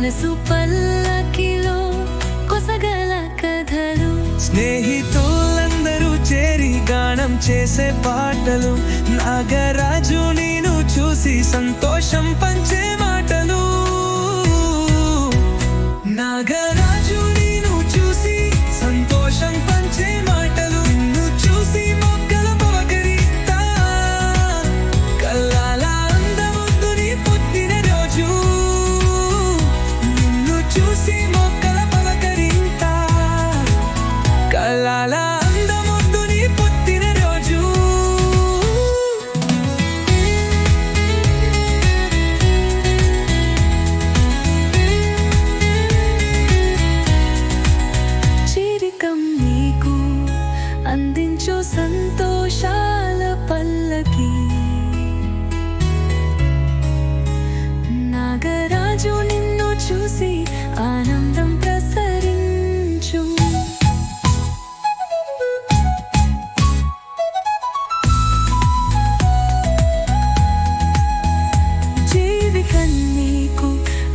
మనసు పల్లకిలో కొసగల కథలు, స్నేహితులందరూ చేరి గానం చేసే పాటలు, నాగరాజు నేను చూసి సంతోషం పంచే మాటలు. నాగరాజు నేను చూసి సంతోషం పంచే మాటలు, నిన్ను చూసి మొక్కల పవకరిస్తా, కల్లాల అందముందు నీ పుట్టిన రోజు, నిన్ను చూసి మొక్కల పవకరిస్తా, కల్లాల అందముందు నీ పుట్టిన రోజు. చిరికం నీకు అందించు సంతోషాల పల్లకి, నాగరాజు నిన్ను చూసి ఆనందం ప్రసరించు. జీవికం నీకు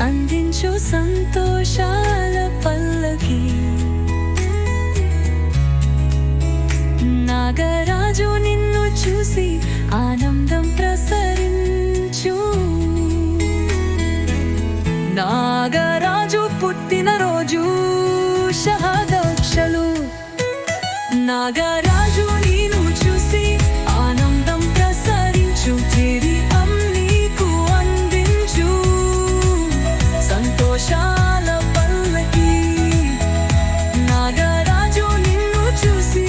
అందించు సంతోషాల పల్లకి, నాగరాజు నిన్ను చూసి ఆనందం ప్రసరించు. నాగరాజు పుట్టినరోజు శుభాకాంక్షలు, నాగరాజు నిన్ను చూసి ఆనందం ప్రసరించు. చిరికం నీకు అందించు సంతోషాల పల్లకి, నాగరాజు నిన్ను చూసి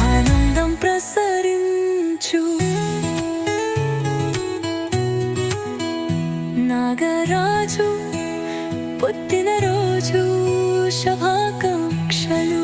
ఆనందం ప్రసరించు. నాగరాజు పుట్టినరోజు శుభాకాంక్షలు.